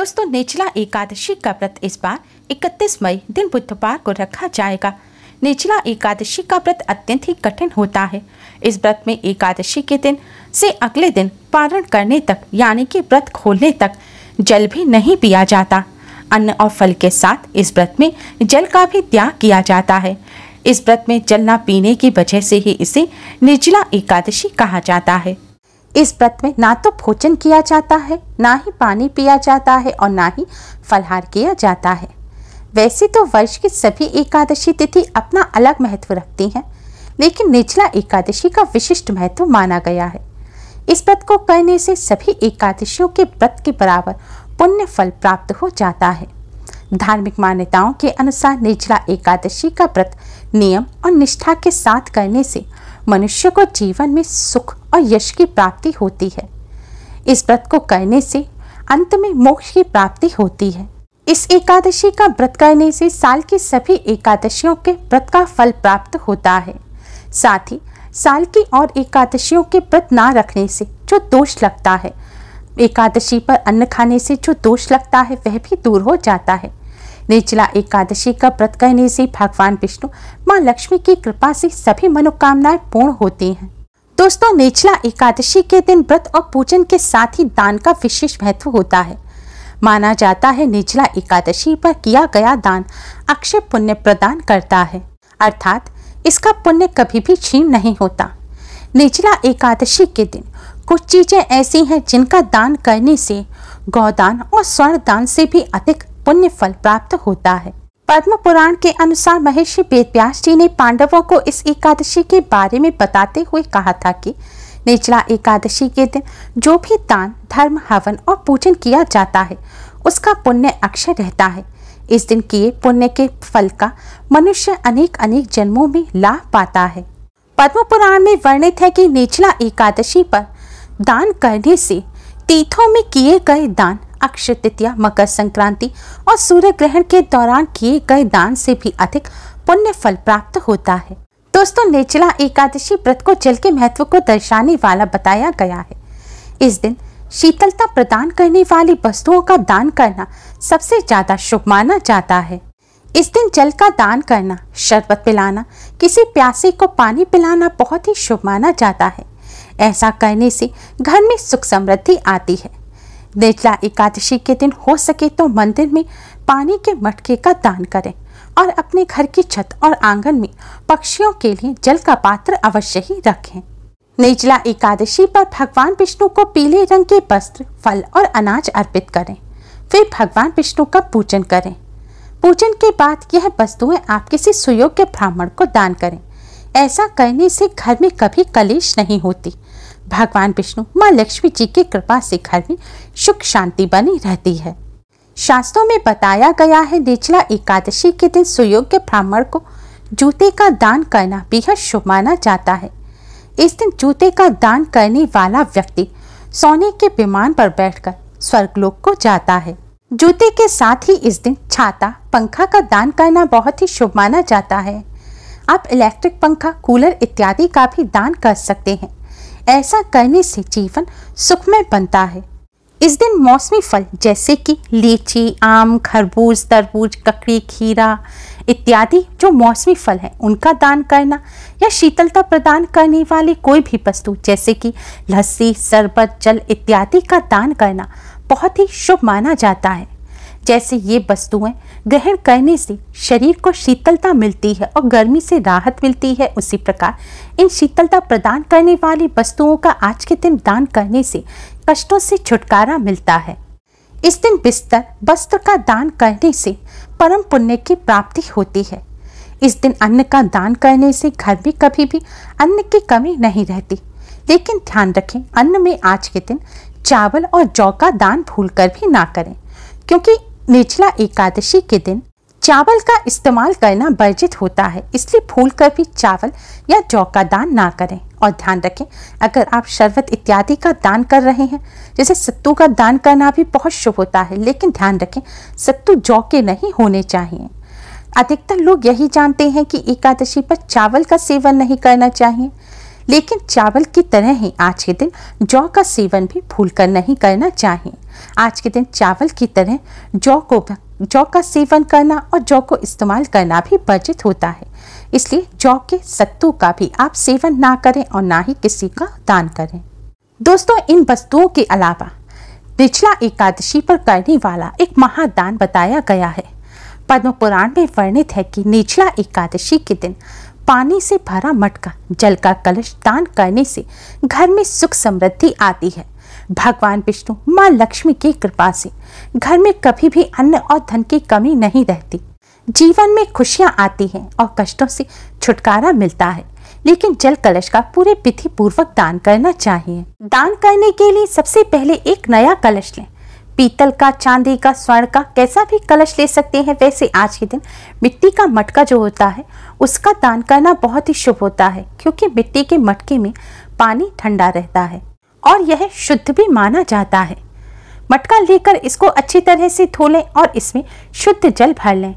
दोस्तों, निर्जला एकादशी का व्रत इस बार 31 मई दिन बुधवार को रखा जाएगा। निर्जला एकादशी का व्रत अत्यंत ही कठिन होता है। इस व्रत में एकादशी के दिन से अगले दिन पारण करने तक यानी कि व्रत खोलने तक जल भी नहीं पिया जाता। अन्न और फल के साथ इस व्रत में जल का भी त्याग किया जाता है। इस व्रत में जल न पीने की वजह से ही इसे निर्जला एकादशी कहा जाता है। इस व्रत में ना तो भोजन किया जाता है, ना ही पानी पिया जाता है और ना ही फलाहार किया जाता है। वैसे तो वर्ष की सभी एकादशी तिथि अपना अलग महत्व रखती हैं, लेकिन निर्जला एकादशी का विशिष्ट महत्व माना गया है। इस व्रत को करने से सभी एकादशियों के व्रत के बराबर पुण्य फल प्राप्त हो जाता है। धार्मिक मान्यताओं के अनुसार निर्जला एकादशी का व्रत नियम और निष्ठा के साथ करने से मनुष्य को जीवन में सुख और यश की प्राप्ति होती है। इस व्रत को करने से अंत में मोक्ष की प्राप्ति होती है। इस एकादशी का व्रत करने से साल की सभी एकादशियों के व्रत का फल प्राप्त होता है। साथ ही साल की और एकादशियों के व्रत ना रखने से जो दोष लगता है, एकादशी पर अन्न खाने से जो दोष लगता है, वह भी दूर हो जाता है। निर्जला एकादशी का व्रत करने से भगवान विष्णु मां लक्ष्मी की कृपा से सभी मनोकामनाएं पूर्ण होती हैं। दोस्तों, निर्जला एकादशी के दिन व्रत और पूजन के साथ ही दान का विशेष महत्व होता है। माना जाता है निर्जला एकादशी पर किया गया दान अक्षय पुण्य प्रदान करता है, अर्थात इसका पुण्य कभी भी क्षीण नहीं होता। निर्जला एकादशी के दिन कुछ चीजें ऐसी हैं जिनका दान करने से गौदान और स्वर्ण दान से भी अधिक पुण्य फल प्राप्त होता है। पद्म पुराण के अनुसार महर्षि वेदव्यास जी ने पांडवों को इस एकादशी के बारे में बताते हुए कहा था कि निर्जला एकादशी के दिन जो भी दान, धर्म, हवन और पूजन किया जाता है, उसका पुण्य अक्षय रहता है। इस दिन किए पुण्य के फल का मनुष्य अनेक अनेक जन्मों में लाभ पाता है। पद्म पुराण में वर्णित है कि निर्जला एकादशी पर दान करने से तीर्थों में किए गए दान, अक्षय तृतीया, मकर संक्रांति और सूर्य ग्रहण के दौरान किए गए दान से भी अधिक पुण्य फल प्राप्त होता है। दोस्तों, निर्जला एकादशी व्रत को जल के महत्व को दर्शाने वाला बताया गया है। इस दिन शीतलता प्रदान करने वाली वस्तुओं का दान करना सबसे ज्यादा शुभ माना जाता है। इस दिन जल का दान करना, शरबत पिलाना, किसी प्यासे को पानी पिलाना बहुत ही शुभ माना जाता है। ऐसा करने से घर में सुख समृद्धि आती है। निर्जला एकादशी के दिन हो सके तो मंदिर में पानी के मटके का दान करें और अपने घर की छत और आंगन में पक्षियों के लिए जल का पात्र अवश्य ही रखें। निर्जला एकादशी पर भगवान विष्णु को पीले रंग के वस्त्र, फल और अनाज अर्पित करें। फिर भगवान विष्णु का पूजन करें। पूजन के बाद यह वस्तुएं आप किसी सुयोग्य ब्राह्मण को दान करें। ऐसा करने से घर में कभी कलेश नहीं होती। भगवान विष्णु मां लक्ष्मी जी की कृपा से घर में सुख शांति बनी रहती है। शास्त्रों में बताया गया है निर्जला एकादशी के दिन सुयोग्य ब्राह्मण को जूते का दान करना बेहद शुभ माना जाता है। इस दिन जूते का दान करने वाला व्यक्ति सोने के विमान पर बैठकर स्वर्गलोक को जाता है। जूते के साथ ही इस दिन छाता, पंखा का दान करना बहुत ही शुभ माना जाता है। आप इलेक्ट्रिक पंखा, कूलर इत्यादि का भी दान कर सकते हैं। ऐसा करने से जीवन सुखमय बनता है। इस दिन मौसमी फल जैसे कि लीची, आम, खरबूज, तरबूज, ककड़ी, खीरा इत्यादि जो मौसमी फल हैं, उनका दान करना या शीतलता प्रदान करने वाली कोई भी वस्तु जैसे कि लस्सी, शरबत, जल इत्यादि का दान करना बहुत ही शुभ माना जाता है। जैसे ये वस्तुएं ग्रहण करने से शरीर को शीतलता मिलती है और गर्मी से राहत मिलती है, उसी प्रकार इन शीतलता प्रदान करने वाली वस्तुओं का आज के दिन दान करने से कष्टों से छुटकारा मिलता है। इस दिन बिस्तर, वस्त्र का दान करने से परम पुण्य की प्राप्ति होती है। इस दिन अन्न का दान करने से घर में कभी भी अन्न की कमी नहीं रहती। लेकिन ध्यान रखें, अन्न में आज के दिन चावल और जौ का दान भूलकर भी ना करें, क्योंकि निर्जला एकादशी के दिन चावल का इस्तेमाल करना वर्जित होता है। इसलिए भूलकर भी चावल या जौ का दान ना करें। और ध्यान रखें, अगर आप शरबत इत्यादि का दान कर रहे हैं, जैसे सत्तू का दान करना भी बहुत शुभ होता है, लेकिन ध्यान रखें सत्तू जौ के नहीं होने चाहिए। अधिकतर लोग यही जानते हैं कि एकादशी पर चावल का सेवन नहीं करना चाहिए, लेकिन चावल की तरह ही आज के दिन जौ का सेवन भी भूलकर नहीं करना चाहिए। आज के दिन चावल की तरह जौ का सेवन करना और जौ को इस्तेमाल करना भी वर्जित होता है। इसलिए जौ के सत्तू का भी आप सेवन ना करें और ना ही किसी का दान करें। दोस्तों, इन वस्तुओं के अलावा निर्जला एकादशी पर करने वाला एक महादान बताया गया है। पद्म पुराण में वर्णित है कि निर्जला एकादशी के दिन पानी से भरा मटका, जल का कलश दान करने से घर में सुख समृद्धि आती है। भगवान विष्णु, माँ लक्ष्मी की कृपा से घर में कभी भी अन्न और धन की कमी नहीं रहती। जीवन में खुशियां आती हैं और कष्टों से छुटकारा मिलता है। लेकिन जल कलश का पूरे विधि पूर्वक दान करना चाहिए। दान करने के लिए सबसे पहले एक नया कलश लें। पीतल का, चांदी का, स्वर्ण का, कैसा भी कलश ले सकते हैं। वैसे आज के दिन मिट्टी का मटका जो होता है उसका दान करना बहुत ही शुभ होता है, क्योंकि मिट्टी के मटके में पानी ठंडा रहता है और यह शुद्ध भी माना जाता है। मटका लेकर इसको अच्छी तरह से धो लें और इसमें शुद्ध जल भर लें।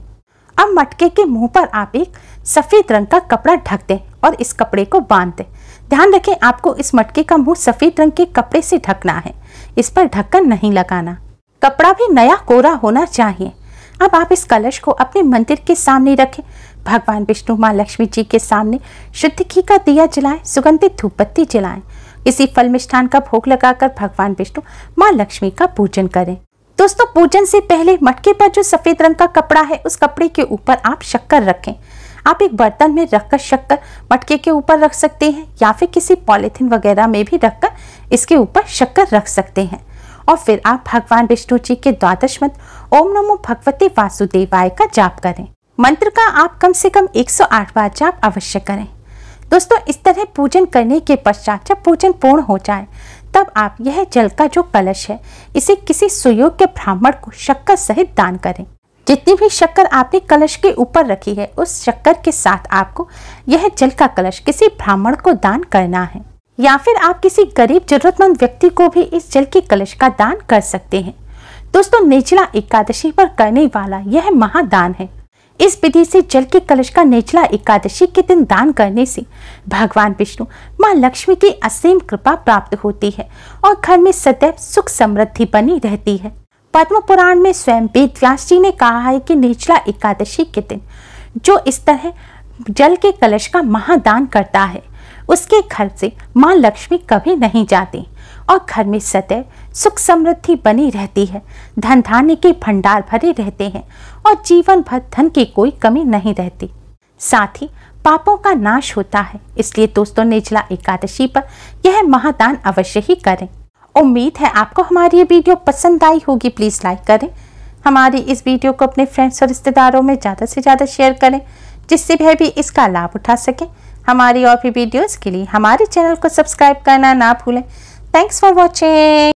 अब मटके के मुंह पर आप एक सफेद रंग का कपड़ा ढक दें और इस कपड़े को बांध दें। ध्यान रखें, आपको इस मटके का मुंह सफेद रंग के कपड़े से ढकना है, इस पर ढक्कन नहीं लगाना। कपड़ा भी नया कोरा होना चाहिए। अब आप इस कलश को अपने मंदिर के सामने रखें। भगवान विष्णु, माँ लक्ष्मी जी के सामने शुद्ध घी का दिया जलाएं, सुगंधित धूप बत्ती जलाएं। इसी फल मिष्ठान का भोग लगाकर भगवान विष्णु, माँ लक्ष्मी का पूजन करें। दोस्तों, पूजन से पहले मटके पर जो सफेद रंग का कपड़ा है उस कपड़े के ऊपर आप शक्कर रखें। आप एक बर्तन में रखकर शक्कर मटके के ऊपर रख सकते हैं या फिर किसी पॉलिथीन वगैरह में भी रखकर इसके ऊपर शक्कर रख सकते हैं। और फिर आप भगवान विष्णु जी के द्वादश मंत्र ओम नमो भगवते वासुदेवाय का जाप करें। मंत्र का आप कम से कम 108 बार जाप अवश्य करें। दोस्तों, इस तरह पूजन करने के पश्चात जब पूजन पूर्ण हो जाए तब आप यह जल का जो कलश है इसे किसी सुयोग्य ब्राह्मण को शक्कर सहित दान करें। जितनी भी शक्कर आपने कलश के ऊपर रखी है उस शक्कर के साथ आपको यह जल का कलश किसी ब्राह्मण को दान करना है, या फिर आप किसी गरीब जरूरतमंद व्यक्ति को भी इस जल के कलश का दान कर सकते हैं। दोस्तों, निर्जला एकादशी पर करने वाला यह महादान है। इस विधि से जल के कलश का निर्जला एकादशी के दिन दान करने से भगवान विष्णु, माँ लक्ष्मी की असीम कृपा प्राप्त होती है और घर में सदैव सुख समृद्धि बनी रहती है। पद्म पुराण में स्वयं वेद व्यास जी ने कहा है कि निर्जला एकादशी के दिन जो इस तरह जल के कलश का महादान करता है उसके घर से माँ लक्ष्मी कभी नहीं जाती और घर में सदैव सुख समृद्धि बनी रहती है। धन धान्य के भंडार भरे रहते हैं और जीवन भर धन की कोई कमी नहीं रहती। साथ ही पापों का नाश होता है। इसलिए दोस्तों, निर्जला एकादशी पर यह महादान अवश्य ही करें। उम्मीद है आपको हमारी ये वीडियो पसंद आई होगी। प्लीज़ लाइक करें। हमारी इस वीडियो को अपने फ्रेंड्स और रिश्तेदारों में ज़्यादा से ज़्यादा शेयर करें, जिससे वह भी इसका लाभ उठा सकें। हमारी और भी वीडियोस के लिए हमारे चैनल को सब्सक्राइब करना ना भूलें। Thanks for watching.